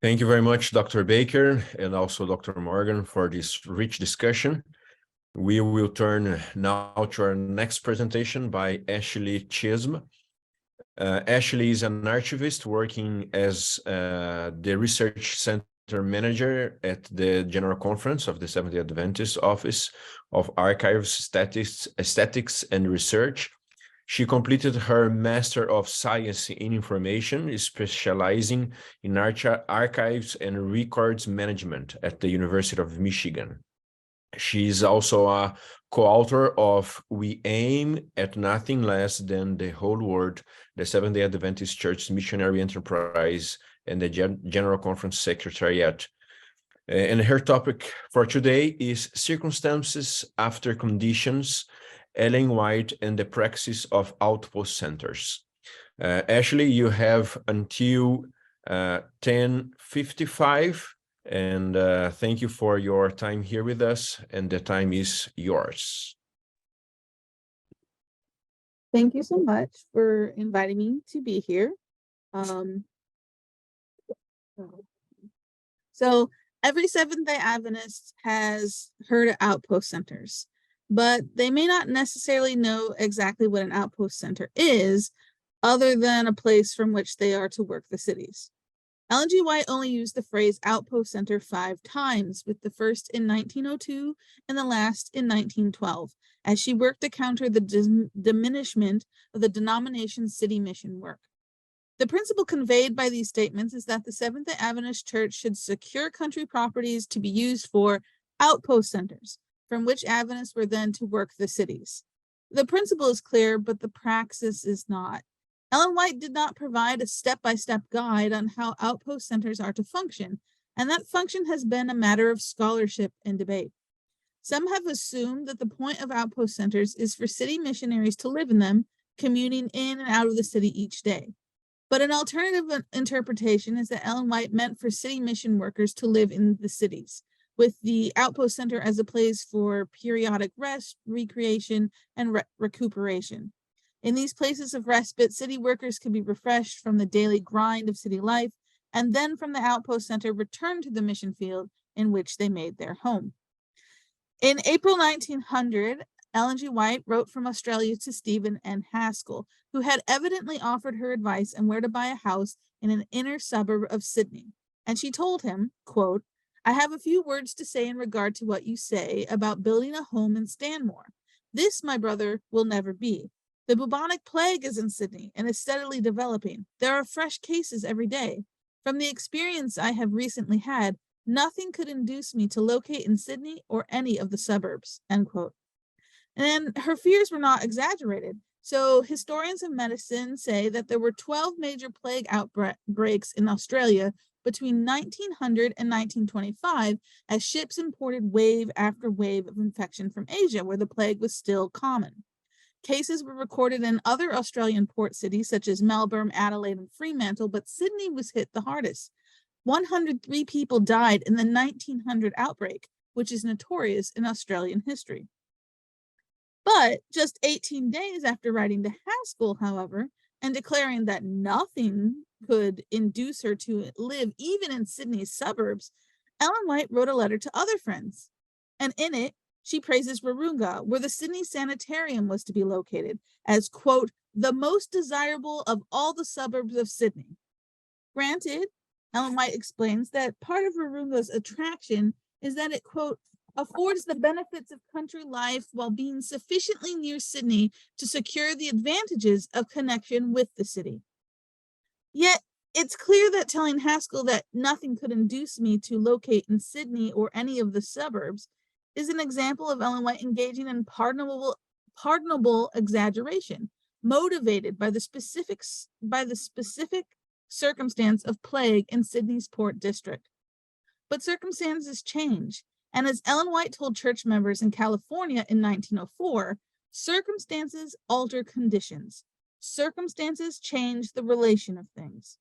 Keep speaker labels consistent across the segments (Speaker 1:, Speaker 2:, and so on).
Speaker 1: Thank you very much, Dr. Baker, and also Dr. Morgan, for this rich discussion. We will turn now to our next presentation by Ashlee Chism. Ashlee is an archivist working as the Research Center Manager at the General Conference of the Seventh-day Adventist Office of Archives, Statistics, and Research. She completed her Master of Science in Information, specializing in archives and records management at the University of Michigan. She is also a co-author of We Aim at Nothing Less Than the Whole World, the Seventh-day Adventist Church's Missionary Enterprise, and the General Conference Secretariat. And her topic for today is Circumstances After Conditions, Ellen White and the Praxis of Outpost Centers. Ashlee, you have until 10:55, and thank you for your time here with us, and the time is yours.
Speaker 2: Thank you so much for inviting me to be here. So every Seventh-day Adventist has heard of outpost centers, but they may not necessarily know exactly what an outpost center is, other than a place from which they are to work the cities. Ellen G. White only used the phrase outpost center 5 times, with the first in 1902 and the last in 1912, as she worked to counter the diminishment of the denomination's city mission work. The principle conveyed by these statements is that the Seventh-day Adventist Church should secure country properties to be used for outpost centers, from which Adventists were then to work the cities. The principle is clear, but the praxis is not. Ellen White did not provide a step-by-step guide on how outpost centers are to function, and that function has been a matter of scholarship and debate. Some have assumed that the point of outpost centers is for city missionaries to live in them, commuting in and out of the city each day. But an alternative interpretation is that Ellen White meant for city mission workers to live in the cities, with the outpost center as a place for periodic rest, recreation, and recuperation. In these places of respite, city workers could be refreshed from the daily grind of city life, and then from the outpost center return to the mission field in which they made their home. In April 1900, Ellen G. White wrote from Australia to Stephen N. Haskell, who had evidently offered her advice on where to buy a house in an inner suburb of Sydney. And she told him, quote, "I have a few words to say in regard to what you say about building a home in Stanmore. This, my brother, will never be. The bubonic plague is in Sydney and is steadily developing. There are fresh cases every day. From the experience I have recently had, nothing could induce me to locate in Sydney or any of the suburbs," end quote. And her fears were not exaggerated. So historians of medicine say that there were 12 major plague outbreaks in Australia between 1900 and 1925, as ships imported wave after wave of infection from Asia, where the plague was still common. Cases were recorded in other Australian port cities such as Melbourne, Adelaide, and Fremantle, but Sydney was hit the hardest. 103 people died in the 1900 outbreak, which is notorious in Australian history. But just 18 days after writing to Haskell, however, and declaring that nothing could induce her to live even in Sydney's suburbs, Ellen White wrote a letter to other friends. And in it, she praises Warunga, where the Sydney Sanitarium was to be located, as, quote, "the most desirable of all the suburbs of Sydney." Granted, Ellen White explains that part of Warunga's attraction is that it, quote, "affords the benefits of country life while being sufficiently near Sydney to secure the advantages of connection with the city." Yet, it's clear that telling Haskell that nothing could induce me to locate in Sydney or any of the suburbs is an example of Ellen White engaging in pardonable exaggeration, motivated by the specific circumstance of plague in Sydney's Port District. But circumstances change, and as Ellen White told church members in California in 1904, circumstances alter conditions. Circumstances change the relation of things.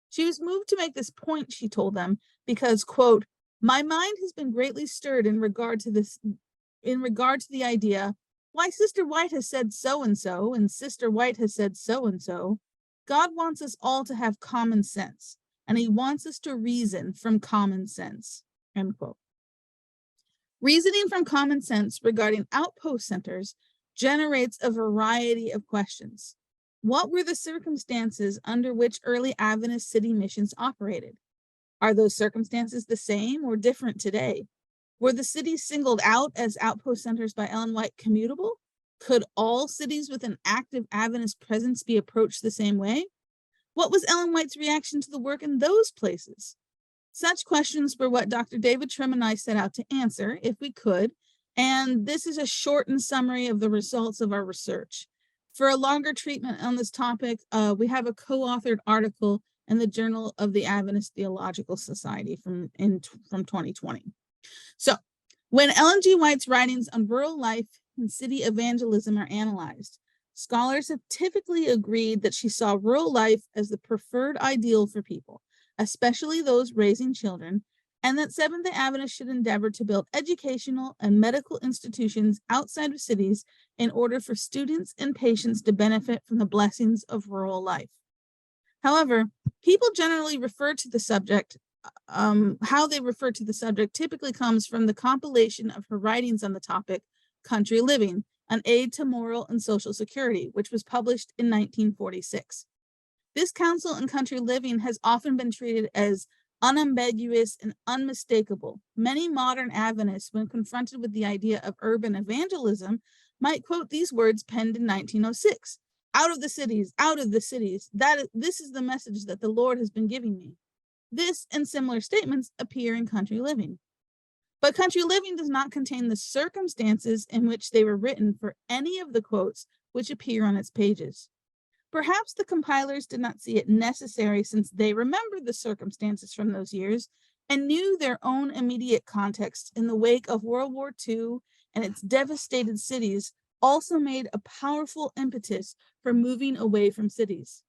Speaker 2: She was moved to make this point, she told them, because, quote, "my mind has been greatly stirred in regard to the idea, why Sister White has said so-and-so, and Sister White has said so-and-so. God wants us all to have common sense. and he wants us to reason from common sense, end quote. Reasoning from common sense regarding outpost centers generates a variety of questions. What were the circumstances under which early Adventist city missions operated? Are those circumstances the same or different today? Were the cities singled out as outpost centers by Ellen White commutable? Could all cities with an active Adventist presence be approached the same way? What was Ellen White's reaction to the work in those places? Such questions were what Dr. David Trim and I set out to answer, if we could, and this is a shortened summary of the results of our research. For a longer treatment on this topic, we have a co-authored article in the Journal of the Adventist Theological Society from 2020. So, when Ellen G. White's writings on rural life and city evangelism are analyzed, scholars have typically agreed that she saw rural life as the preferred ideal for people, especially those raising children, and that Seventh-day Adventists should endeavor to build educational and medical institutions outside of cities in order for students and patients to benefit from the blessings of rural life. However, people generally refer to the subject, how they refer to the subject typically comes from the compilation of her writings on the topic, Country Living, An Aid to Moral and Social Security, which was published in 1946. This counsel in country living has often been treated as unambiguous and unmistakable. Many modern Adventists, when confronted with the idea of urban evangelism, might quote these words penned in 1906. Out of the cities, out of the cities. This is the message that the Lord has been giving me. This and similar statements appear in Country Living. But Country Living does not contain the circumstances in which they were written for any of the quotes which appear on its pages. Perhaps the compilers did not see it necessary since they remembered the circumstances from those years and knew their own immediate context in the wake of World War II and its devastated cities also made a powerful impetus for moving away from cities.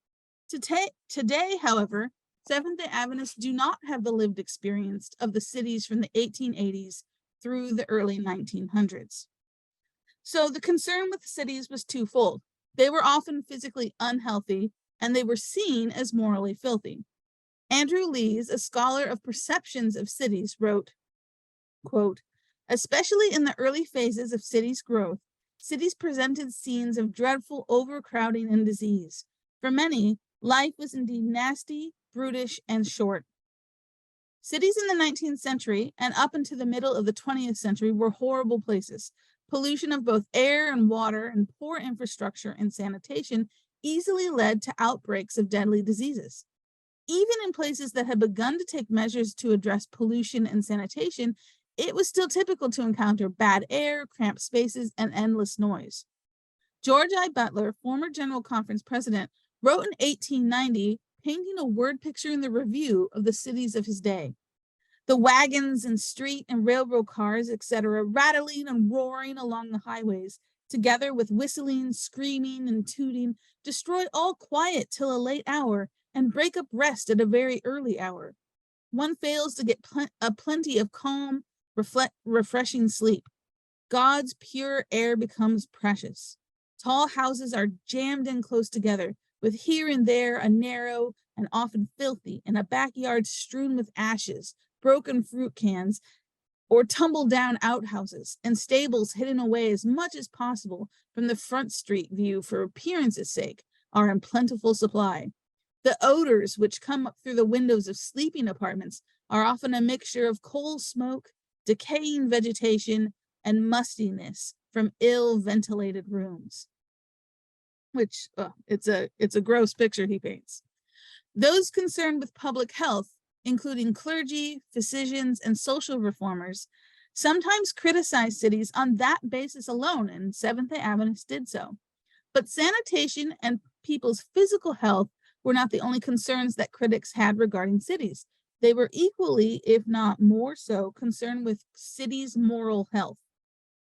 Speaker 2: Today, however, Seventh-day Adventists do not have the lived experience of the cities from the 1880s through the early 1900s. So the concern with the cities was twofold. They were often physically unhealthy, and they were seen as morally filthy. Andrew Lees, a scholar of perceptions of cities, wrote, quote, especially in the early phases of cities' growth, cities presented scenes of dreadful overcrowding and disease. For many, life was indeed nasty, brutish, and short. Cities in the 19th century and up into the middle of the 20th century were horrible places. Pollution of both air and water and poor infrastructure and sanitation easily led to outbreaks of deadly diseases. Even in places that had begun to take measures to address pollution and sanitation, it was still typical to encounter bad air, cramped spaces, and endless noise. George I. Butler, former General Conference president, wrote in 1890, painting a word picture in the review of the cities of his day. The wagons and street and railroad cars, etc., rattling and roaring along the highways, together with whistling, screaming, and tooting, destroy all quiet till a late hour and break up rest at a very early hour. One fails to get plenty of calm, refreshing sleep. God's pure air becomes precious. Tall houses are jammed in close together, with here and there a narrow and often filthy, and a backyard strewn with ashes, broken fruit cans, or tumbled down outhouses, and stables hidden away as much as possible from the front street view for appearance's sake are in plentiful supply. The odors which come up through the windows of sleeping apartments are often a mixture of coal smoke, decaying vegetation, and mustiness from ill-ventilated rooms. Which, it's a gross picture he paints. Those concerned with public health, including clergy, physicians, and social reformers, sometimes criticize cities on that basis alone, and Seventh-day Adventists did so. But sanitation and people's physical health were not the only concerns that critics had regarding cities. They were equally, if not more so, concerned with cities' moral health.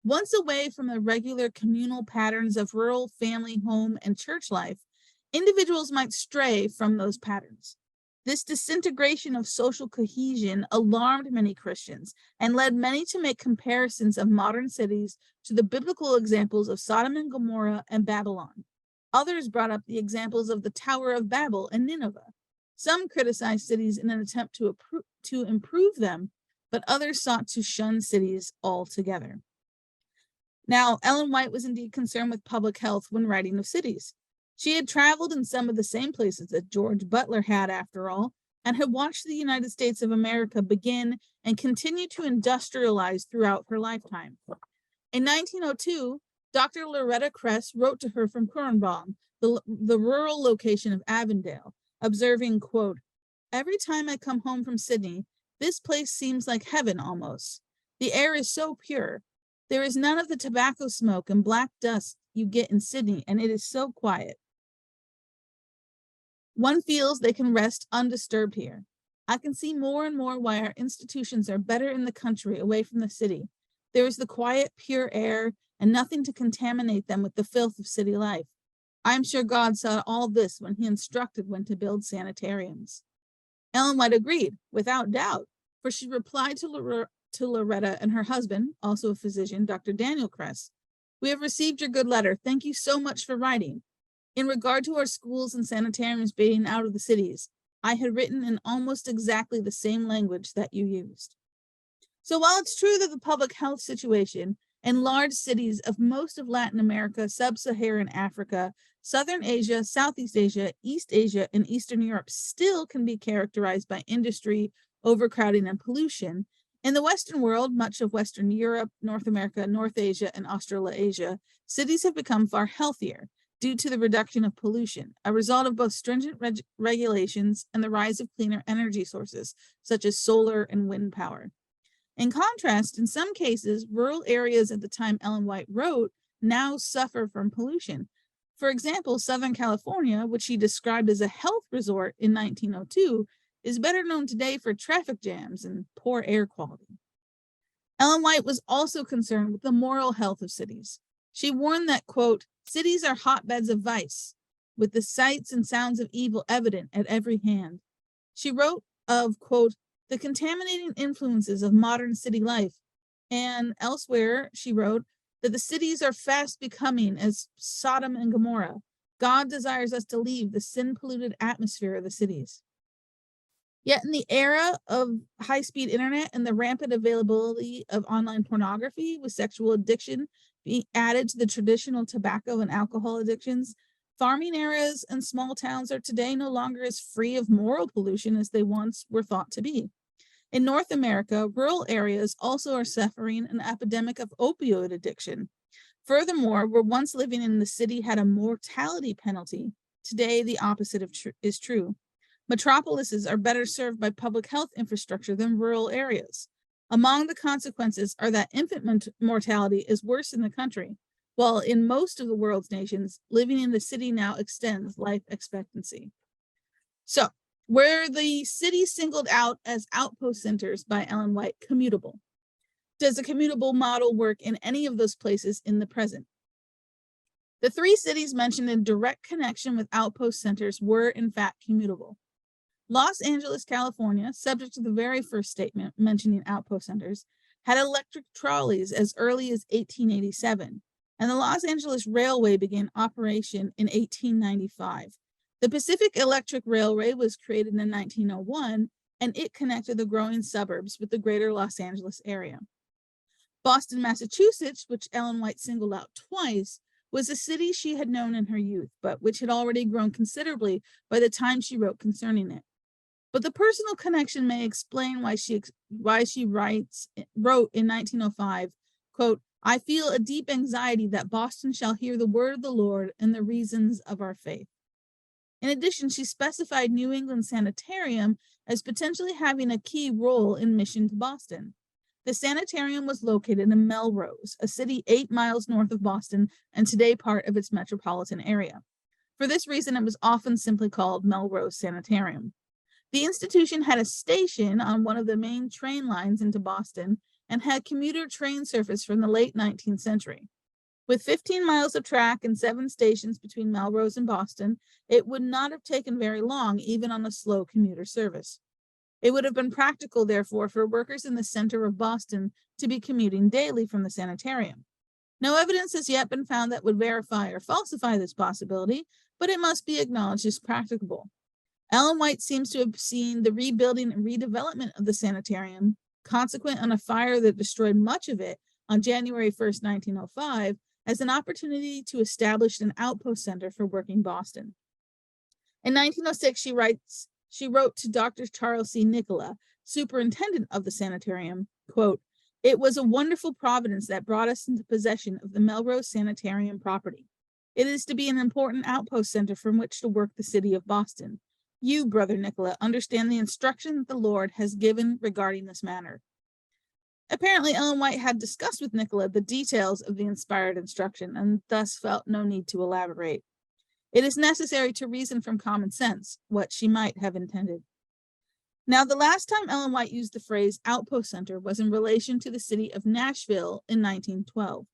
Speaker 2: Once away from the regular communal patterns of rural family, home, and church life, individuals might stray from those patterns. This disintegration of social cohesion alarmed many Christians and led many to make comparisons of modern cities to the biblical examples of Sodom and Gomorrah and Babylon. Others brought up the examples of the Tower of Babel and Nineveh. Some criticized cities in an attempt to improve them, but others sought to shun cities altogether. Now, Ellen White was indeed concerned with public health when writing of cities. She had traveled in some of the same places that George Butler had, after all, and had watched the United States of America begin and continue to industrialize throughout her lifetime. In 1902, Dr. Loretta Kress wrote to her from Kurenbaum, the rural location of Avondale, observing, quote, "Every time I come home from Sydney, this place seems like heaven almost. The air is so pure. There is none of the tobacco smoke and black dust you get in Sydney, and it is so quiet. One feels they can rest undisturbed here. I can see more and more why our institutions are better in the country away from the city. There is the quiet, pure air and nothing to contaminate them with the filth of city life. I am sure God saw all this when he instructed when to build sanitariums." Ellen White agreed, without doubt, for she replied to Loretta and her husband, also a physician, Dr. Daniel Kress, "We have received your good letter. Thank you so much for writing. In regard to our schools and sanitariums being out of the cities, I had written in almost exactly the same language that you used." So while it's true that the public health situation in large cities of most of Latin America, sub-Saharan Africa, Southern Asia, Southeast Asia, East Asia, and Eastern Europe still can be characterized by industry, overcrowding, and pollution, in the Western world, much of Western Europe, North America, North Asia, and Australasia, cities have become far healthier due to the reduction of pollution, a result of both stringent regulations and the rise of cleaner energy sources, such as solar and wind power. In contrast, in some cases, rural areas at the time Ellen White wrote now suffer from pollution. For example, Southern California, which she described as a health resort in 1902, is better known today for traffic jams and poor air quality. Ellen White was also concerned with the moral health of cities. She warned that, quote, "Cities are hotbeds of vice, with the sights and sounds of evil evident at every hand." She wrote of, quote, "the contaminating influences of modern city life," and elsewhere she wrote that the cities are fast becoming as Sodom and Gomorrah. God desires us to leave the sin-polluted atmosphere of the cities. Yet in the era of high-speed internet and the rampant availability of online pornography, with sexual addiction being added to the traditional tobacco and alcohol addictions, farming areas and small towns are today no longer as free of moral pollution as they once were thought to be. In North America, rural areas also are suffering an epidemic of opioid addiction. Furthermore, where once living in the city had a mortality penalty, today the opposite is true. Metropolises are better served by public health infrastructure than rural areas. Among the consequences are that infant mortality is worse in the country, while in most of the world's nations, living in the city now extends life expectancy. So, were the cities singled out as outpost centers by Ellen White commutable? Does a commutable model work in any of those places in the present? The three cities mentioned in direct connection with outpost centers were, in fact, commutable. Los Angeles, California, subject to the very first statement mentioning outpost centers, had electric trolleys as early as 1887, and the Los Angeles Railway began operation in 1895. The Pacific Electric Railway was created in 1901, and it connected the growing suburbs with the greater Los Angeles area. Boston, Massachusetts, which Ellen White singled out twice, was a city she had known in her youth, but which had already grown considerably by the time she wrote concerning it. But the personal connection may explain why she wrote in 1905, quote, "I feel a deep anxiety that Boston shall hear the word of the Lord and the reasons of our faith." In addition, she specified New England Sanitarium as potentially having a key role in mission to Boston. The sanitarium was located in Melrose, a city 8 miles north of Boston and today part of its metropolitan area. For this reason, it was often simply called Melrose Sanitarium. The institution had a station on one of the main train lines into Boston and had commuter train service from the late 19th century. With 15 miles of track and 7 stations between Melrose and Boston, it would not have taken very long, even on a slow commuter service. It would have been practical, therefore, for workers in the center of Boston to be commuting daily from the sanitarium. No evidence has yet been found that would verify or falsify this possibility, but it must be acknowledged as practicable. Ellen White seems to have seen the rebuilding and redevelopment of the sanitarium, consequent on a fire that destroyed much of it on January 1st, 1905, as an opportunity to establish an outpost center for working Boston. In 1906, she wrote to Dr. Charles C. Nicola, superintendent of the sanitarium, quote, "It was a wonderful providence that brought us into possession of the Melrose Sanitarium property. It is to be an important outpost center from which to work the city of Boston. You, Brother Nicola, understand the instruction that the Lord has given regarding this matter." Apparently, Ellen White had discussed with Nicola the details of the inspired instruction and thus felt no need to elaborate. It is necessary to reason from common sense what she might have intended. Now, the last time Ellen White used the phrase outpost center was in relation to the city of Nashville in 1912.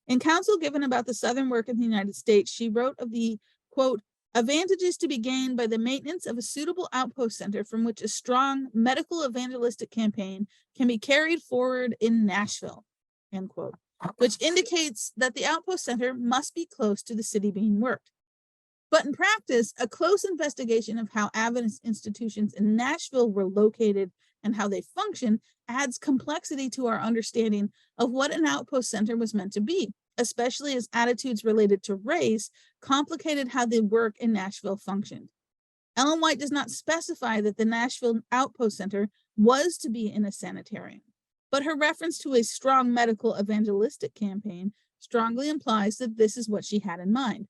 Speaker 2: In counsel given about the Southern work in the United States, she wrote of the, quote, "advantages to be gained by the maintenance of a suitable outpost center from which a strong medical evangelistic campaign can be carried forward in Nashville," end quote, which indicates that the outpost center must be close to the city being worked. But in practice, a close investigation of how Adventist institutions in Nashville were located and how they function adds complexity to our understanding of what an outpost center was meant to be, especially as attitudes related to race complicated how the work in Nashville functioned. Ellen White does not specify that the Nashville Outpost Center was to be in a sanitarium, but her reference to a strong medical evangelistic campaign strongly implies that this is what she had in mind.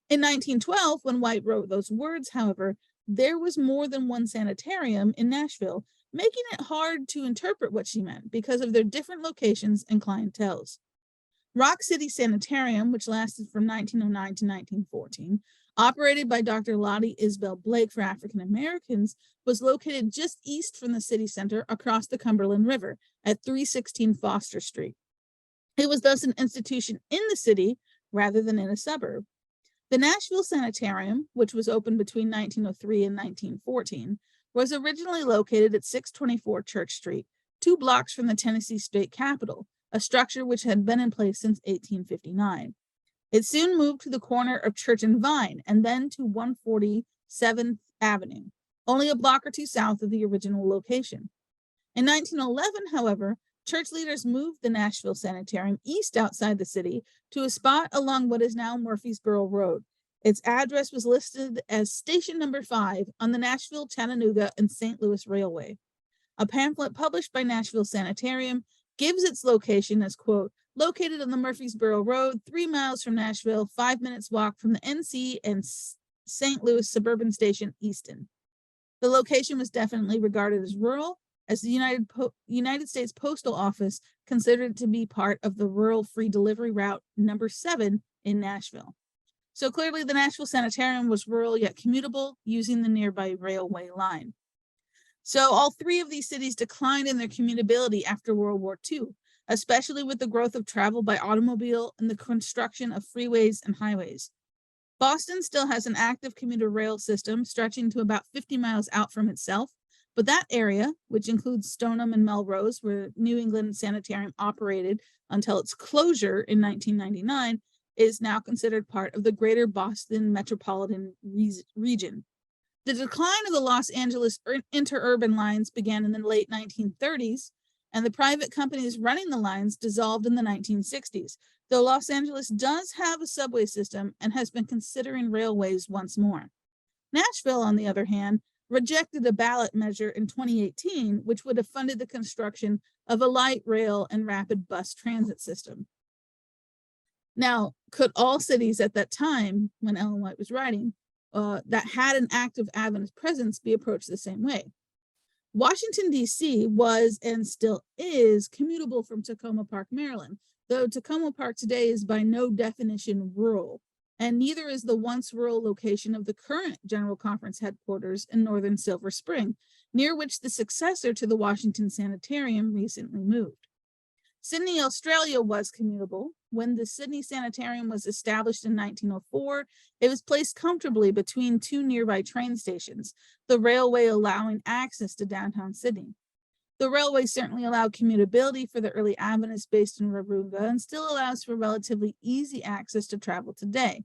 Speaker 2: In 1912, when White wrote those words, however, there was more than one sanitarium in Nashville, making it hard to interpret what she meant because of their different locations and clienteles. Rock City Sanitarium, which lasted from 1909 to 1914, operated by Dr. Lottie Isbell Blake for African Americans, was located just east from the city center across the Cumberland River at 316 Foster Street. It was thus an institution in the city rather than in a suburb. The Nashville Sanitarium, which was opened between 1903 and 1914, was originally located at 624 Church Street, 2 blocks from the Tennessee State Capitol, a structure which had been in place since 1859. It soon moved to the corner of Church and Vine and then to 147th Avenue, only a block or two south of the original location. In 1911, however, church leaders moved the Nashville Sanitarium east outside the city to a spot along what is now Murfreesboro Road. Its address was listed as Station Number 5 on the Nashville, Chattanooga, and St. Louis Railway. A pamphlet published by Nashville Sanitarium gives its location as, quote, "located on the Murfreesboro Road, 3 miles from Nashville, 5 minutes walk from the NC and St. Louis suburban station, Easton." The location was definitely regarded as rural, as the United States Postal Office considered it to be part of the rural free delivery route number 7 in Nashville. So clearly the Nashville Sanitarium was rural yet commutable using the nearby railway line. So all 3 of these cities declined in their commutability after World War II, especially with the growth of travel by automobile and the construction of freeways and highways. Boston still has an active commuter rail system stretching to about 50 miles out from itself, but that area, which includes Stoneham and Melrose, where New England Sanitarium operated until its closure in 1999, is now considered part of the greater Boston metropolitan region. The decline of the Los Angeles interurban lines began in the late 1930s, and the private companies running the lines dissolved in the 1960s, though Los Angeles does have a subway system and has been considering railways once more. Nashville, on the other hand, rejected a ballot measure in 2018, which would have funded the construction of a light rail and rapid bus transit system. Now, could all cities at that time, when Ellen White was writing, that had an active Adventist presence be approached the same way? Washington, D.C. was and still is commutable from Tacoma Park, Maryland, though Tacoma Park today is by no definition rural, and neither is the once rural location of the current General Conference headquarters in northern Silver Spring, near which the successor to the Washington Sanitarium recently moved. Sydney, Australia was commutable. When the Sydney Sanitarium was established in 1904, it was placed comfortably between 2 nearby train stations, the railway allowing access to downtown Sydney. The railway certainly allowed commutability for the early Adventists based in Warringah and still allows for relatively easy access to travel today.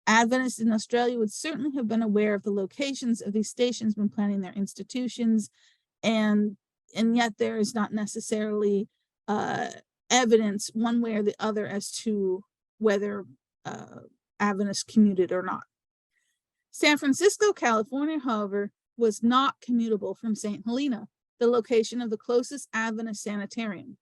Speaker 2: Adventists in Australia would certainly have been aware of the locations of these stations when planning their institutions, and yet there is not necessarily evidence one way or the other as to whether Adventists commuted or not. San Francisco, California, however, was not commutable from St. Helena, the location of the closest Adventist sanitarium.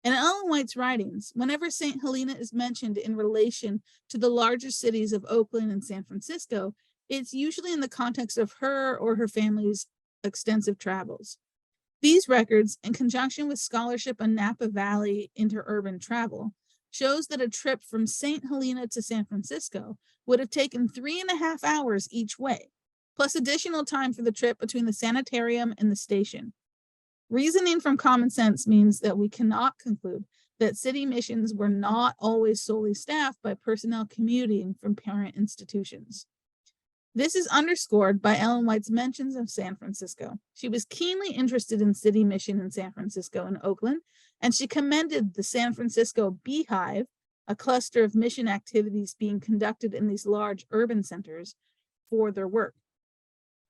Speaker 2: In Ellen White's writings, whenever St. Helena is mentioned in relation to the larger cities of Oakland and San Francisco, it's usually in the context of her or her family's extensive travels. These records, in conjunction with scholarship on Napa Valley interurban travel, shows that a trip from St. Helena to San Francisco would have taken 3.5 hours each way, plus additional time for the trip between the sanitarium and the station. Reasoning from common sense means that we cannot conclude that city missions were not always solely staffed by personnel commuting from parent institutions. This is underscored by Ellen White's mentions of San Francisco. She was keenly interested in city mission in San Francisco and Oakland, and she commended the San Francisco Beehive, a cluster of mission activities being conducted in these large urban centers, for their work.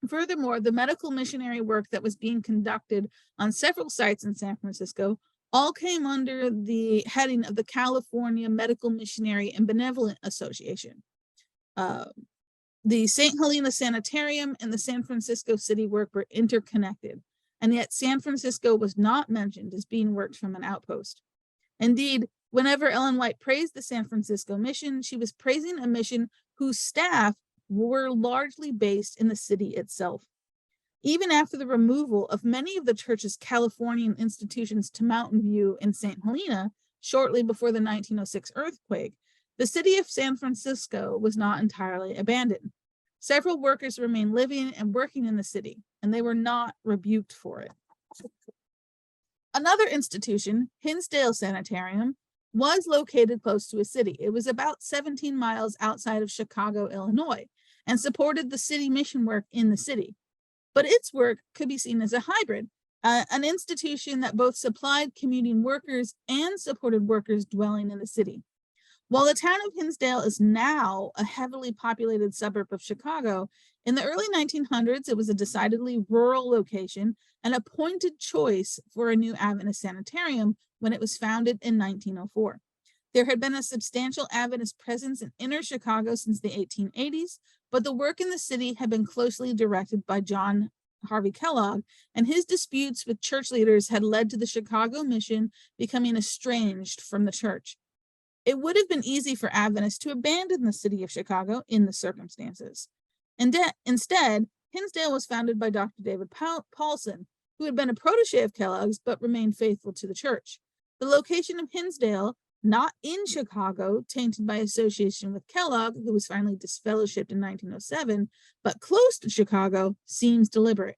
Speaker 2: Furthermore, the medical missionary work that was being conducted on several sites in San Francisco all came under the heading of the California Medical Missionary and Benevolent Association. The St. Helena Sanitarium and the San Francisco city work were interconnected, and yet San Francisco was not mentioned as being worked from an outpost. Indeed, whenever Ellen White praised the San Francisco mission, she was praising a mission whose staff were largely based in the city itself. Even after the removal of many of the church's Californian institutions to Mountain View in St. Helena, shortly before the 1906 earthquake, the city of San Francisco was not entirely abandoned. Several workers remained living and working in the city, and they were not rebuked for it. Another institution, Hinsdale Sanitarium, was located close to a city. It was about 17 miles outside of Chicago, Illinois, and supported the city mission work in the city. But its work could be seen as a hybrid, an institution that both supplied commuting workers and supported workers dwelling in the city. While the town of Hinsdale is now a heavily populated suburb of Chicago, in the early 1900s, it was a decidedly rural location and a pointed choice for a new Adventist sanitarium when it was founded in 1904. There had been a substantial Adventist presence in inner Chicago since the 1880s, but the work in the city had been closely directed by John Harvey Kellogg, and his disputes with church leaders had led to the Chicago mission becoming estranged from the church. It would have been easy for Adventists to abandon the city of Chicago in the circumstances. Instead, Hinsdale was founded by Dr. David Paulson, who had been a protege of Kellogg's but remained faithful to the church. The location of Hinsdale, not in Chicago, tainted by association with Kellogg, who was finally disfellowshipped in 1907, but close to Chicago, seems deliberate.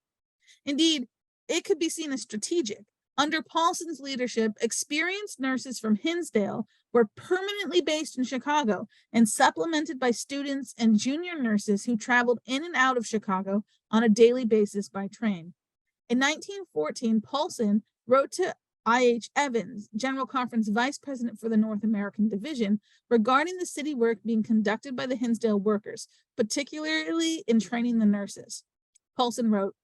Speaker 2: Indeed, it could be seen as strategic. Under Paulson's leadership, experienced nurses from Hinsdale were permanently based in Chicago and supplemented by students and junior nurses who traveled in and out of Chicago on a daily basis by train. In 1914, Paulson wrote to I.H. Evans, General Conference Vice President for the North American Division, regarding the city work being conducted by the Hinsdale workers, particularly in training the nurses. Paulson wrote,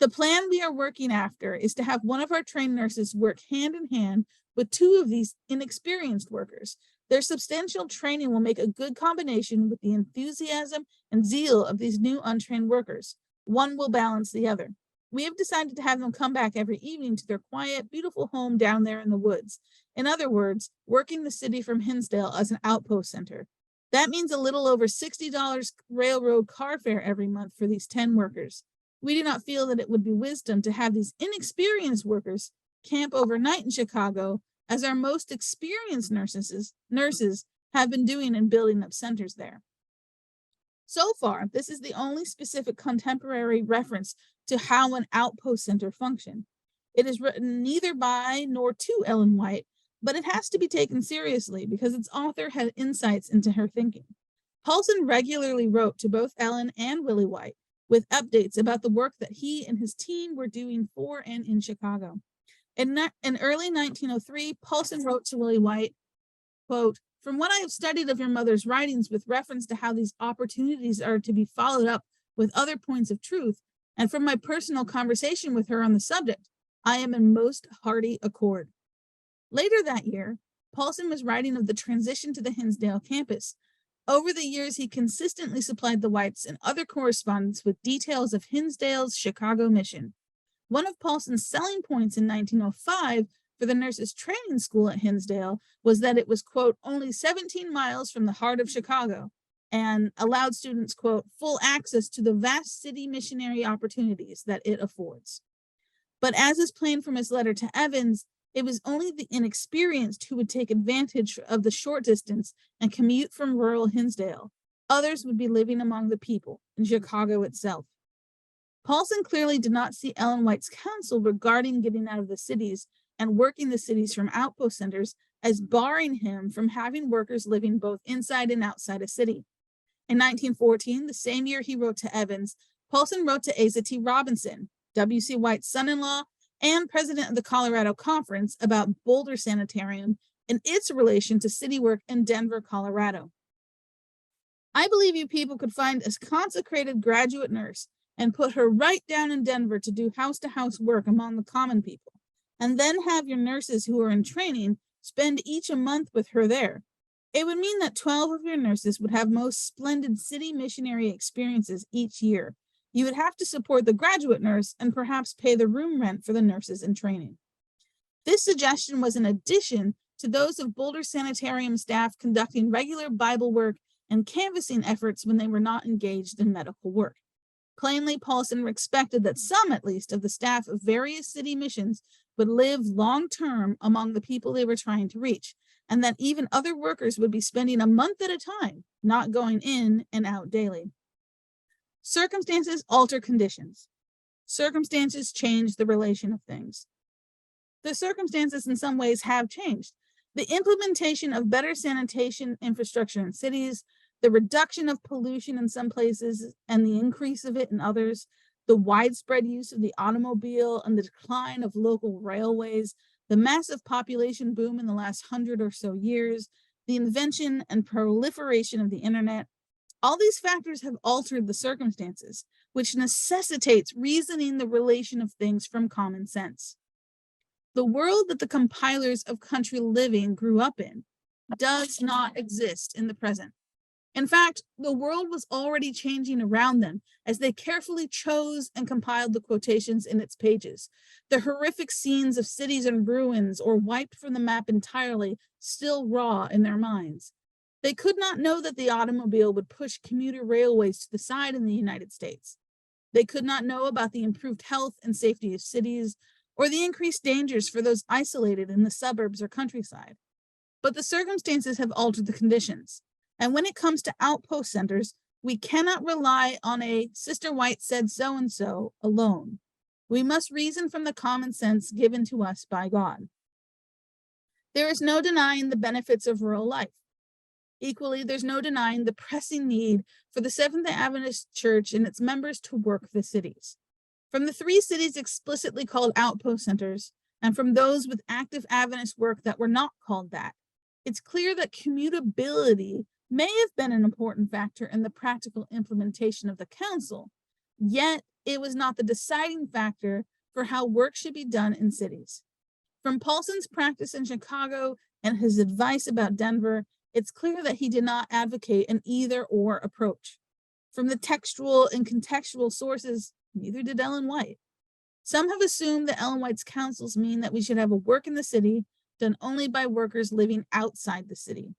Speaker 2: "The plan we are working after is to have one of our trained nurses work hand in hand with two of these inexperienced workers. Their substantial training will make a good combination with the enthusiasm and zeal of these new untrained workers. One will balance the other. We have decided to have them come back every evening to their quiet, beautiful home down there in the woods. In other words, working the city from Hinsdale as an outpost center. That means a little over $60 railroad car fare every month for these 10 workers. We do not feel that it would be wisdom to have these inexperienced workers camp overnight in Chicago, as our most experienced nurses have been doing in building up centers there." So far, this is the only specific contemporary reference to how an outpost center functioned. It is written neither by nor to Ellen White, but it has to be taken seriously because its author had insights into her thinking. Paulson regularly wrote to both Ellen and Willie White with updates about the work that he and his team were doing for and in Chicago. In early 1903, Paulson wrote to Willie White, quote, "From what I have studied of your mother's writings with reference to how these opportunities are to be followed up with other points of truth, and from my personal conversation with her on the subject, I am in most hearty accord." Later that year, Paulson was writing of the transition to the Hinsdale campus. Over the years, he consistently supplied the Whites and other correspondents with details of Hinsdale's Chicago mission. One of Paulson's selling points in 1905 for the nurses' training school at Hinsdale was that it was, quote, "only 17 miles from the heart of Chicago," and allowed students, quote, "full access to the vast city missionary opportunities that it affords." But as is plain from his letter to Evans, it was only the inexperienced who would take advantage of the short distance and commute from rural Hinsdale. Others would be living among the people in Chicago itself. Paulson clearly did not see Ellen White's counsel regarding getting out of the cities and working the cities from outpost centers as barring him from having workers living both inside and outside a city. In 1914, the same year he wrote to Evans, Paulson wrote to Asa T. Robinson, W.C. White's son-in-law and president of the Colorado Conference, about Boulder Sanitarium and its relation to city work in Denver, Colorado. "I believe you people could find a consecrated graduate nurse and put her right down in Denver to do house-to-house work among the common people, and then have your nurses who are in training spend each a month with her there. It would mean that 12 of your nurses would have most splendid city missionary experiences each year. You would have to support the graduate nurse and perhaps pay the room rent for the nurses in training." This suggestion was in addition to those of Boulder Sanitarium staff conducting regular Bible work and canvassing efforts when they were not engaged in medical work. Plainly, Paulson expected that some, at least, of the staff of various city missions would live long-term among the people they were trying to reach, and that even other workers would be spending a month at a time, not going in and out daily. Circumstances alter conditions. Circumstances change the relation of things. The circumstances in some ways have changed. The implementation of better sanitation infrastructure in cities, the reduction of pollution in some places and the increase of it in others, the widespread use of the automobile and the decline of local railways, the massive population boom in the last 100 or so years, the invention and proliferation of the internet, all these factors have altered the circumstances, which necessitates reasoning the relation of things from common sense. The world that the compilers of Country Living grew up in does not exist in the present. In fact, the world was already changing around them as they carefully chose and compiled the quotations in its pages. The horrific scenes of cities in ruins or wiped from the map entirely still raw in their minds. They could not know that the automobile would push commuter railways to the side in the United States. They could not know about the improved health and safety of cities or the increased dangers for those isolated in the suburbs or countryside. But the circumstances have altered the conditions. And when it comes to outpost centers, we cannot rely on a "Sister White said so-and-so" alone. We must reason from the common sense given to us by God. There is no denying the benefits of rural life. Equally, there's no denying the pressing need for the Seventh-day Adventist Church and its members to work the cities. From the 3 cities explicitly called outpost centers, and from those with active Adventist work that were not called that, it's clear that commutability may have been an important factor in the practical implementation of the council, yet it was not the deciding factor for how work should be done in cities. From Paulson's practice in Chicago and his advice about Denver, it's clear that he did not advocate an either-or approach. From the textual and contextual sources, neither did Ellen White. Some have assumed that Ellen White's counsels mean that we should have a work in the city done only by workers living outside the city.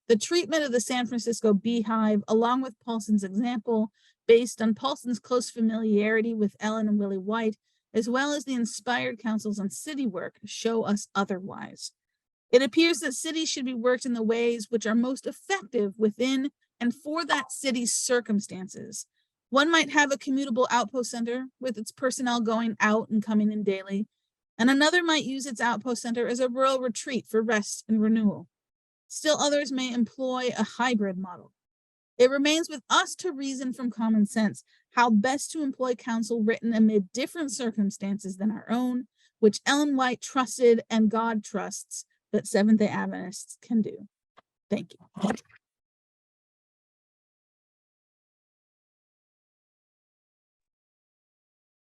Speaker 2: The treatment of the San Francisco beehive, along with Paulson's example, based on Paulson's close familiarity with Ellen and Willie White, as well as the inspired counsels on city work, show us otherwise. It appears that cities should be worked in the ways which are most effective within and for that city's circumstances. One might have a commutable outpost center with its personnel going out and coming in daily, and another might use its outpost center as a rural retreat for rest and renewal. Still others may employ a hybrid model. It remains with us to reason from common sense how best to employ counsel written amid different circumstances than our own, which Ellen White trusted and God trusts that Seventh-day Adventists can do. Thank you.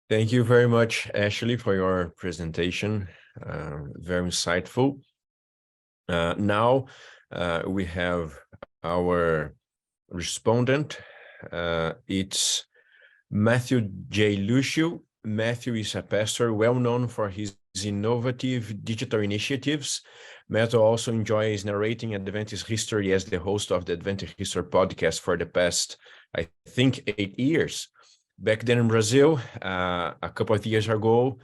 Speaker 1: Thank you very much, Ashlee, for your presentation. Very insightful. Now we have our respondent. It's Matthew J. Lucio. Matthew is a pastor well known for his innovative digital initiatives. Matthew also enjoys narrating Adventist history as the host of the Adventist History podcast for the past, I think, 8 years. Back then in Brazil, a couple of years ago,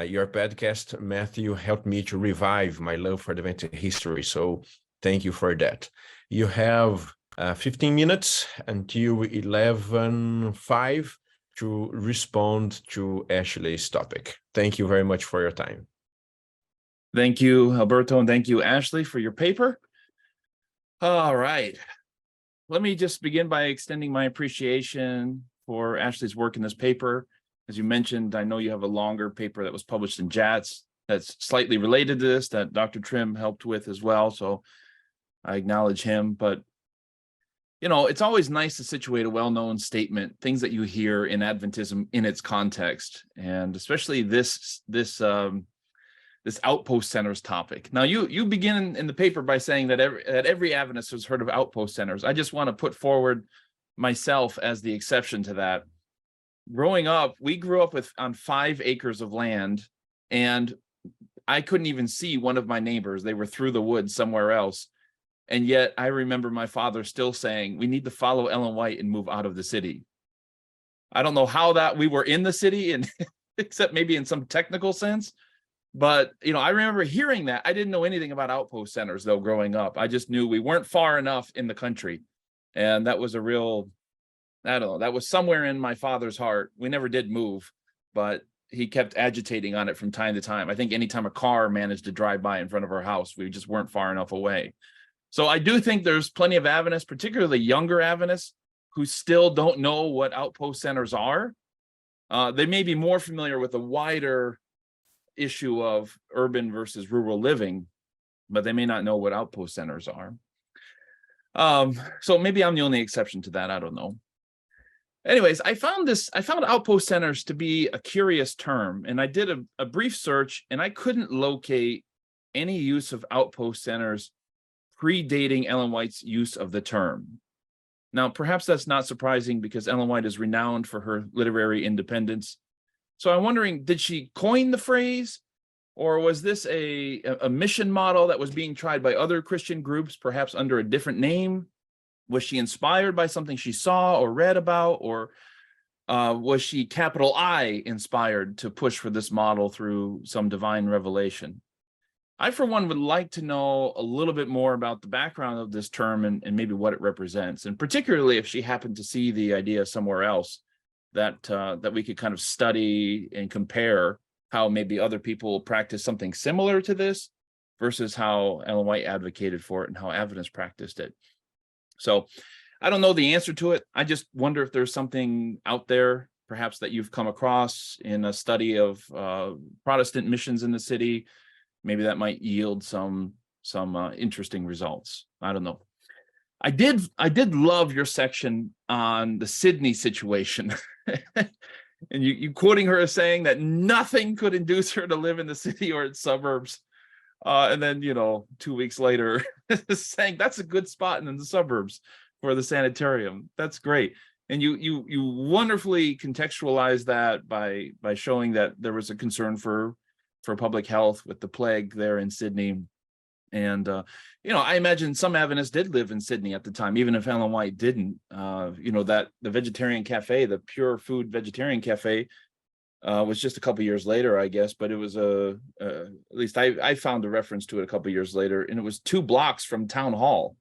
Speaker 1: your podcast, Matthew, helped me to revive my love for Adventist history. So thank you for that. You have 15 minutes until 11:05 to respond to Ashlee's topic. Thank you very much for your time.
Speaker 3: Thank you, Alberto, and thank you, Ashlee, for your paper. All right. Let me just begin by extending my appreciation for Ashlee's work in this paper. As you mentioned, I know you have a longer paper that was published in JATS that's slightly related to this that Dr. Trim helped with as well. So I acknowledge him. But, you know, it's always nice to situate a well-known statement, things that you hear in Adventism in its context, and especially this Outpost Centers topic. Now, you begin in the paper by saying that every Adventist has heard of Outpost Centers. I just want to put forward myself as the exception to that. Growing up, we grew up on 5 acres of land, and I couldn't even see one of my neighbors. They were through the woods somewhere else. And yet I remember my father still saying, we need to follow Ellen White and move out of the city. I don't know how that we were in the city, and except maybe in some technical sense. But, you know, I remember hearing that. I didn't know anything about Outpost Centers, though, growing up. I just knew we weren't far enough in the country. And that was a real, I don't know, that was somewhere in my father's heart. We never did move, but he kept agitating on it from time to time. I think anytime a car managed to drive by in front of our house, we just weren't far enough away. So I do think there's plenty of Adventists, particularly younger Adventists, who still don't know what Outpost Centers are. They may be more familiar with the wider issue of urban versus rural living, but they may not know what Outpost Centers are. So maybe I'm the only exception to that. I don't know. Anyways, I found Outpost Centers to be a curious term, and I did a brief search, and I couldn't locate any use of Outpost Centers predating Ellen White's use of the term. Now, perhaps that's not surprising because Ellen White is renowned for her literary independence. So I'm wondering, did she coin the phrase, or was this a mission model that was being tried by other Christian groups, perhaps under a different name? Was she inspired by something she saw or read about, or was she capital I inspired to push for this model through some divine revelation? I, for one, would like to know a little bit more about the background of this term and maybe what it represents, and particularly if she happened to see the idea somewhere else that we could kind of study and compare how maybe other people practice something similar to this versus how Ellen White advocated for it and how Adventists practiced it. So I don't know the answer to it. I just wonder if there's something out there, perhaps that you've come across in a study of Protestant missions in the city. Maybe that might yield some interesting results. I don't know. I did love your section on the Sydney situation. And you quoting her as saying that nothing could induce her to live in the city or its suburbs. And then, 2 weeks later, saying that's a good spot in the suburbs for the sanitarium. That's great. And you wonderfully contextualize that by showing that there was a concern for public health with the plague there in Sydney. And, I imagine some Adventists did live in Sydney at the time, even if Ellen White didn't. That the vegetarian cafe, the pure food vegetarian cafe, was just a couple years later, I guess. But it was at least I found a reference to it a couple years later, and it was 2 blocks from Town Hall.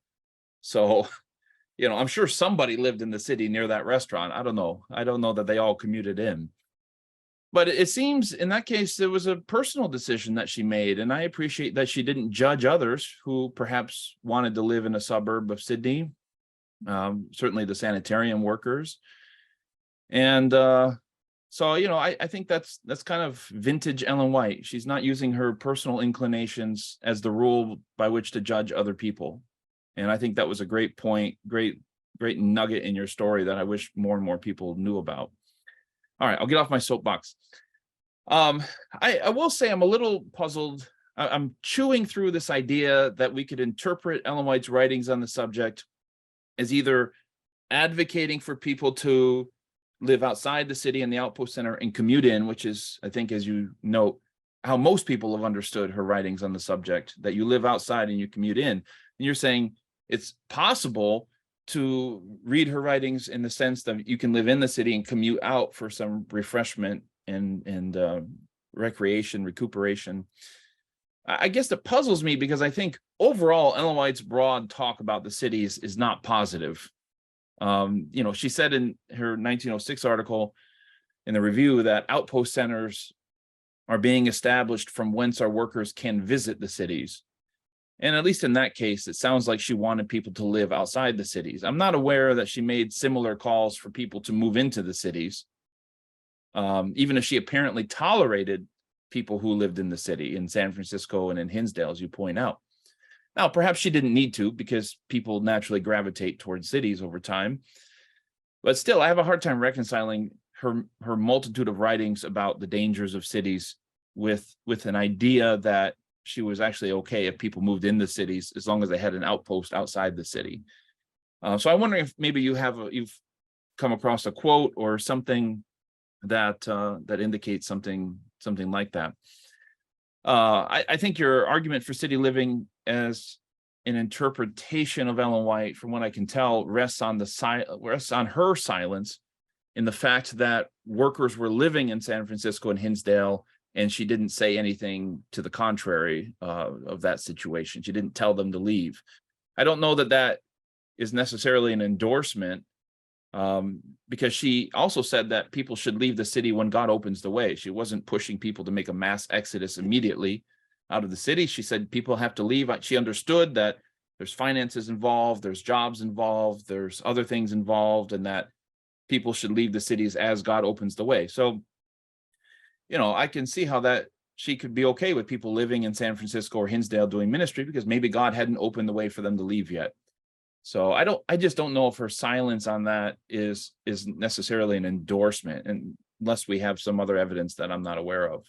Speaker 3: So, I'm sure somebody lived in the city near that restaurant. I don't know that they all commuted in. But it seems in that case, it was a personal decision that she made. And I appreciate that she didn't judge others who perhaps wanted to live in a suburb of Sydney, certainly the sanitarium workers. And so, I think that's kind of vintage Ellen White. She's not using her personal inclinations as the rule by which to judge other people. And I think that was a great point, great nugget in your story that I wish more and more people knew about. All right, I'll get off my soapbox. I will say I'm a little puzzled. I'm chewing through this idea that we could interpret Ellen White's writings on the subject as either advocating for people to live outside the city and the Outpost Center and commute in, which is, I think, as you note, how most people have understood her writings on the subject, that you live outside and you commute in. And you're saying it's possible to read her writings in the sense that you can live in the city and commute out for some refreshment and recreation, recuperation. I guess that puzzles me because I think overall Ellen White's broad talk about the cities is not positive. She said in her 1906 article in the review that outpost centers are being established from whence our workers can visit the cities. And at least in that case, it sounds like she wanted people to live outside the cities. I'm not aware that she made similar calls for people to move into the cities, even if she apparently tolerated people who lived in the city in San Francisco and in Hinsdale, as you point out. Now, perhaps she didn't need to because people naturally gravitate towards cities over time. But still, I have a hard time reconciling her multitude of writings about the dangers of cities with an idea that she was actually okay if people moved in the cities as long as they had an outpost outside the city. So I'm wondering if maybe you've come across a quote or something that indicates something like that. I think your argument for city living as an interpretation of Ellen White, from what I can tell, rests on her silence in the fact that workers were living in San Francisco and Hinsdale, and she didn't say anything to the contrary of that situation. She didn't tell them to leave. I don't know that is necessarily an endorsement, because she also said that people should leave the city when God opens the way. She wasn't pushing people to make a mass exodus immediately out of the city. She said people have to leave. She understood that there's finances involved, there's jobs involved, there's other things involved, and that people should leave the cities as God opens the way. So, I can see how that she could be okay with people living in San Francisco or Hinsdale doing ministry because maybe God hadn't opened the way for them to leave yet. So I just don't know if her silence on that is necessarily an endorsement, and unless we have some other evidence that I'm not aware of.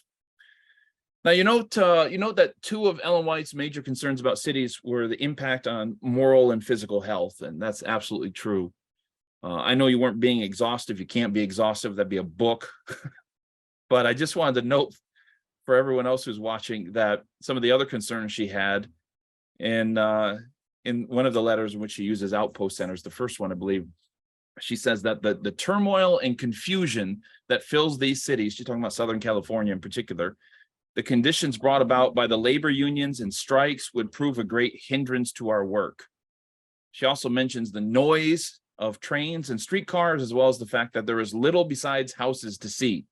Speaker 3: Now, you note that two of Ellen White's major concerns about cities were the impact on moral and physical health, and that's absolutely true. I know you weren't being exhaustive. You can't be exhaustive. That'd be a book. But I just wanted to note for everyone else who's watching that some of the other concerns she had in one of the letters in which she uses outpost centers, the first one, I believe, she says that the turmoil and confusion that fills these cities, she's talking about Southern California in particular, the conditions brought about by the labor unions and strikes would prove a great hindrance to our work. She also mentions the noise of trains and streetcars, as well as the fact that there is little besides houses to see.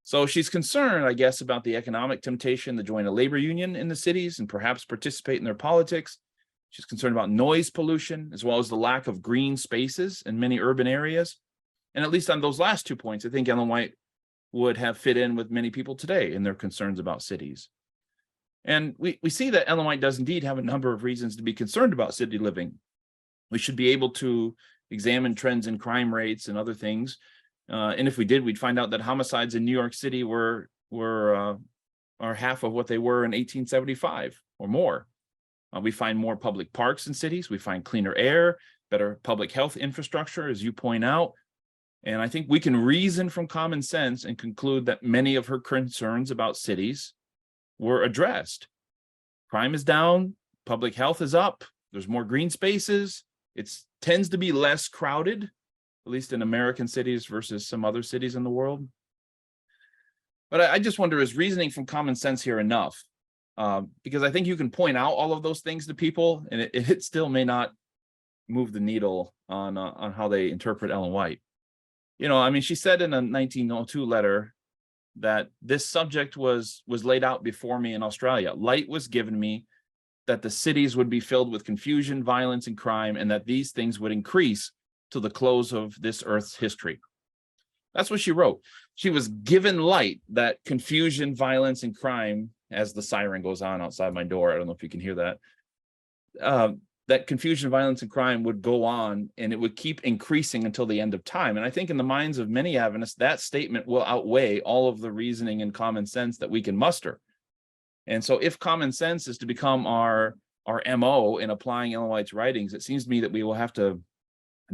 Speaker 3: So she's concerned, I guess, about the economic temptation to join a labor union in the cities and perhaps participate in their politics. She's concerned about noise pollution, as well as the lack of green spaces in many urban areas. And at least on those last 2 points, I think Ellen White would have fit in with many people today in their concerns about cities. And we see that Ellen White does indeed have a number of reasons to be concerned about city living. We should be able to examine trends in crime rates and other things. And if we did, we'd find out that homicides in New York City are half of what they were in 1875 or more. We find more public parks in cities. We find cleaner air, better public health infrastructure, as you point out. And I think we can reason from common sense and conclude that many of her concerns about cities were addressed. Crime is down, public health is up, there's more green spaces, it tends to be less crowded, at least in American cities versus some other cities in the world. But I just wonder, is reasoning from common sense here enough? Because I think you can point out all of those things to people, and it still may not move the needle on how they interpret Ellen White. She said in a 1902 letter that this subject was laid out before me in Australia. Light was given me that the cities would be filled with confusion, violence, and crime, and that these things would increase to the close of this earth's history. That's what she wrote. She was given light that confusion, violence, and crime, as the siren goes on outside my door, I don't know if you can hear that, that confusion, violence, and crime would go on, and it would keep increasing until the end of time. And I think in the minds of many Adventists, that statement will outweigh all of the reasoning and common sense that we can muster. And so if common sense is to become our MO in applying Ellen White's writings, it seems to me that we will have to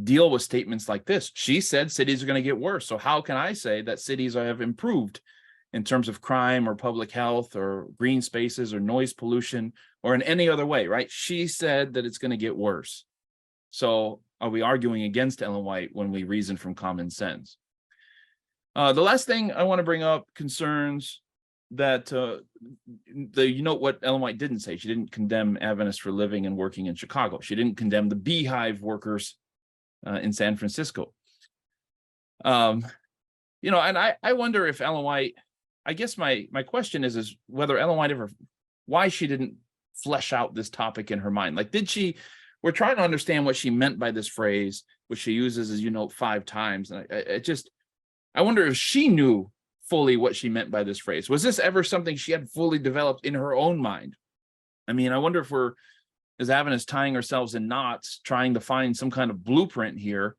Speaker 3: deal with statements like this. She said cities are going to get worse. So how can I say that cities have improved in terms of crime or public health or green spaces or noise pollution or in any other way, right? She said that it's going to get worse. So are we arguing against Ellen White when we reason from common sense? The last thing I want to bring up concerns that what Ellen White didn't say. She didn't condemn Adventists for living and working in Chicago. She didn't condemn the beehive workers in San Francisco. And I wonder if Ellen White, I guess my question is whether Ellen White why she didn't flesh out this topic in her mind. Like, we're trying to understand what she meant by this phrase, which she uses, as you know, 5 times. And I wonder if she knew fully what she meant by this phrase. Was this ever something she had fully developed in her own mind? I mean, I wonder if we're, as Adventists, tying ourselves in knots, trying to find some kind of blueprint here,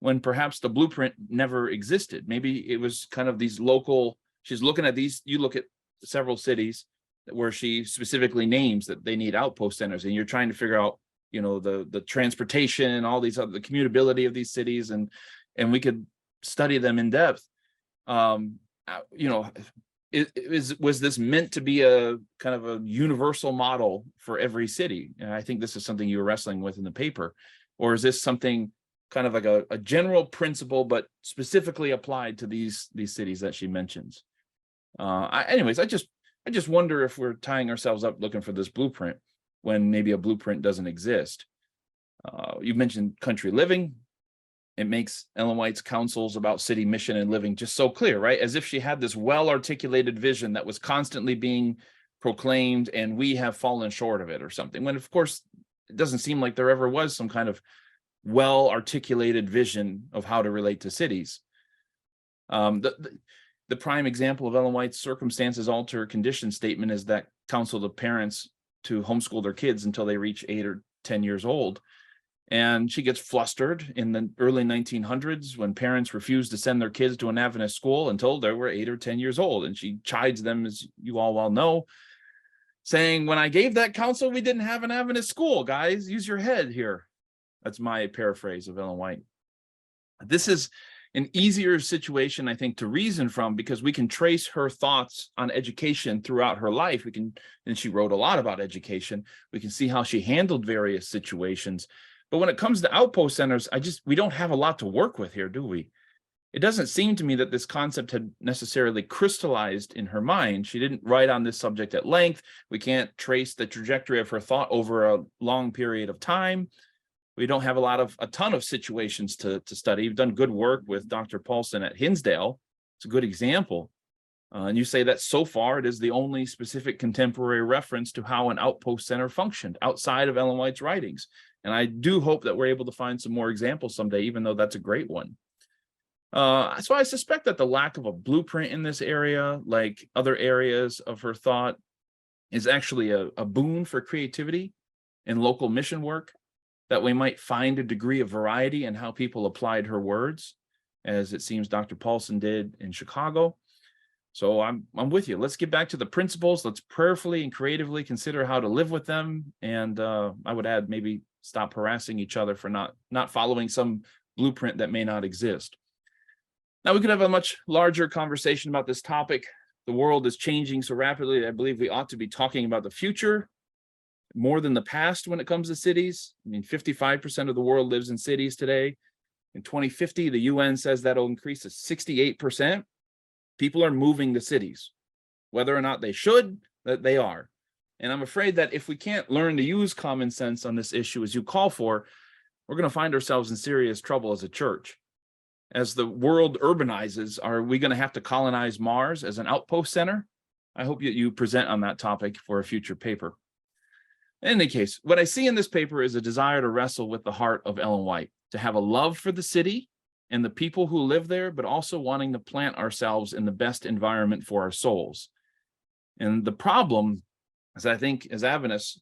Speaker 3: when perhaps the blueprint never existed. Maybe it was kind of these local, she's looking at these, you look at several cities where she specifically names that they need outpost centers, and you're trying to figure out, the transportation, all these other, the commutability of these cities, and we could study them in depth. Was this meant to be a kind of a universal model for every city? And I think this is something you were wrestling with in the paper. Or is this something kind of like a general principle, but specifically applied to these cities that she mentions? I just wonder if we're tying ourselves up looking for this blueprint when maybe a blueprint doesn't exist. You mentioned country living. It makes Ellen White's counsels about city mission and living just so clear, right? As if she had this well-articulated vision that was constantly being proclaimed, and we have fallen short of it or something. When, of course, it doesn't seem like there ever was some kind of well-articulated vision of how to relate to cities. The prime example of Ellen White's circumstances alter condition statement is that counsel to parents to homeschool their kids until they reach 8 or 10 years old. And she gets flustered in the early 1900s when parents refused to send their kids to an Adventist school until they were 8 or 10 years old. And she chides them, as you all well know, saying, when I gave that counsel, we didn't have an Adventist school, guys. Use your head here. That's my paraphrase of Ellen White. This is an easier situation, I think, to reason from, because we can trace her thoughts on education throughout her life. And she wrote a lot about education. We can see how she handled various situations. But when it comes to outpost centers, we don't have a lot to work with here, do we? It doesn't seem to me that this concept had necessarily crystallized in her mind. She didn't write on this subject at length. We can't trace the trajectory of her thought over a long period of time. We don't have a ton of situations to study. You've done good work with Dr. Paulson at Hinsdale. It's a good example. And you say that so far it is the only specific contemporary reference to how an outpost center functioned outside of Ellen White's writings. And I do hope that we're able to find some more examples someday, even though that's a great one. So I suspect that the lack of a blueprint in this area, like other areas of her thought, is actually a boon for creativity and local mission work, that we might find a degree of variety in how people applied her words, as it seems Dr. Paulson did in Chicago. So I'm with you. Let's get back to the principles. Let's prayerfully and creatively consider how to live with them. And I would add, maybe stop harassing each other for not following some blueprint that may not exist. Now, we could have a much larger conversation about this topic. The world is changing so rapidly. I believe we ought to be talking about the future more than the past when it comes to cities. I mean, 55% of the world lives in cities today. In 2050, the UN says that'll increase to 68%. People are moving to cities, whether or not they should, that they are. And I'm afraid that if we can't learn to use common sense on this issue as you call for, we're going to find ourselves in serious trouble as a church. As the world urbanizes, are we going to have to colonize Mars as an outpost center? I hope you present on that topic for a future paper. In any case, what I see in this paper is a desire to wrestle with the heart of Ellen White, to have a love for the city and the people who live there, but also wanting to plant ourselves in the best environment for our souls. And the problem, as I think, as Adventists,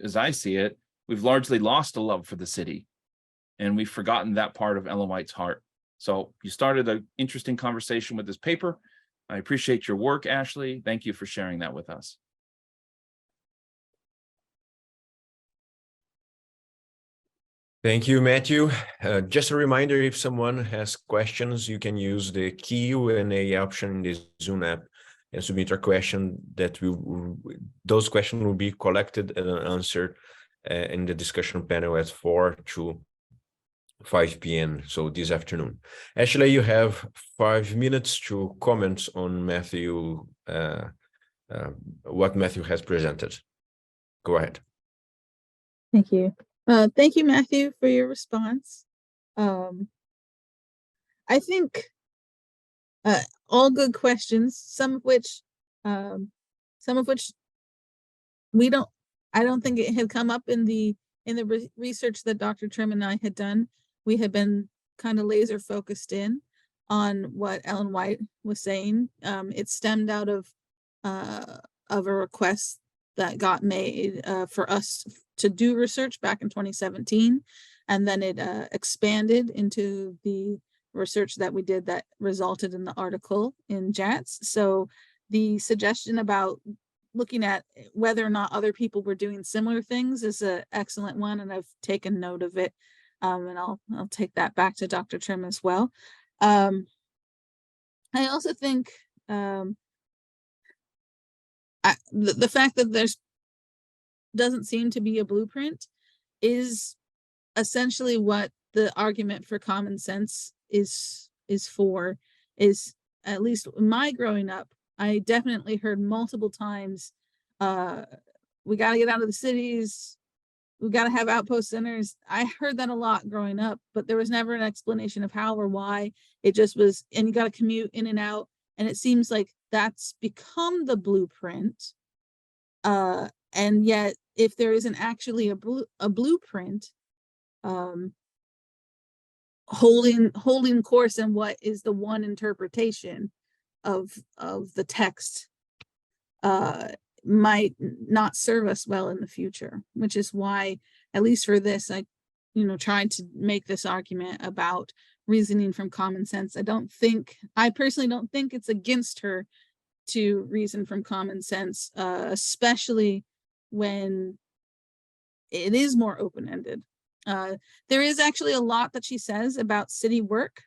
Speaker 3: as I see it, we've largely lost a love for the city, and we've forgotten that part of Ellen White's heart. So you started an interesting conversation with this paper. I appreciate your work, Ashlee. Thank you for sharing that with us.
Speaker 1: Thank you, Matthew. Just a reminder, if someone has questions, you can use the Q&A option in the Zoom app and submit a question. Those questions will be collected and answered in the discussion panel at 4 to 5 p.m. So this afternoon. Ashlee, you have 5 minutes to comment on Matthew, what Matthew has presented. Go ahead.
Speaker 2: Thank you. Thank you, Matthew, for your response. I think all good questions, some of which I don't think it had come up in the research that Dr. Trim and I had done. We had been kind of laser focused in on what Ellen White was saying. It stemmed out of a request that got made for us to do research back in 2017, and then it expanded into the research that we did that resulted in the article in JATS. So the suggestion about looking at whether or not other people were doing similar things is an excellent one, and I've taken note of it, and I'll take that back to Dr. Trim as well. I also think the fact that there's doesn't seem to be a blueprint is essentially what the argument for common sense is at least in my growing up. I definitely heard multiple times, we got to get out of the cities, we got to have outpost centers. I heard that a lot growing up, but there was never an explanation of how or why. It just was, and you got to commute in and out, and it seems like that's become the blueprint. And yet, if there isn't actually a blueprint, holding course in what is the one interpretation of the text, might not serve us well in the future. Which is why, at least for this, I tried to make this argument about reasoning from common sense. I personally don't think it's against her to reason from common sense, especially when it is more open-ended. There is actually a lot that she says about city work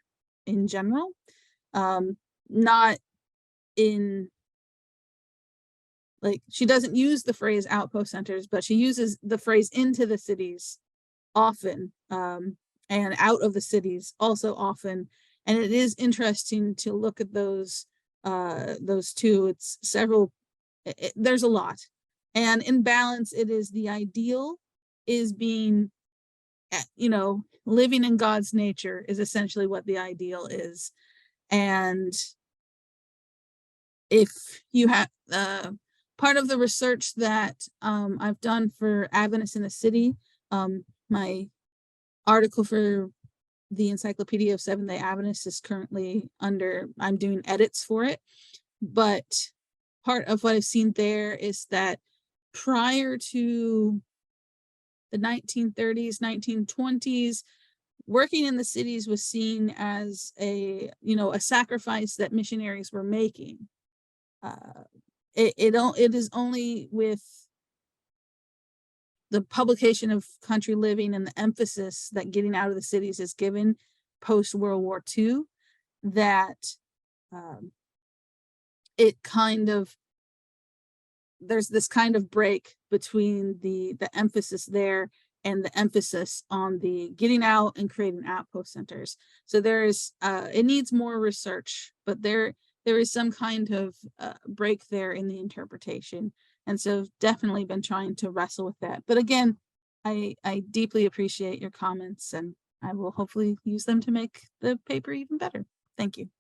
Speaker 2: in general, not in, like, she doesn't use the phrase outpost centers, but she uses the phrase into the cities often, and out of the cities also often. And it is interesting to look at those two. It's several, there's a lot. And in balance, it is the ideal is being, living in God's nature is essentially what the ideal is. And if you have part of the research that I've done for Adventists in the City, my article for the Encyclopedia of Seventh-day Adventists is currently I'm doing edits for it. But part of what I've seen there is that prior to the 1930s, 1920s, working in the cities was seen as a sacrifice that missionaries were making. It is only with the publication of Country Living and the emphasis that getting out of the cities is given post World War II that there's this kind of break between the emphasis there and the emphasis on the getting out and creating outpost centers. So it needs more research, but there is some kind of break there in the interpretation. And so definitely been trying to wrestle with that. But again, I deeply appreciate your comments, and I will hopefully use them to make the paper even better. Thank you.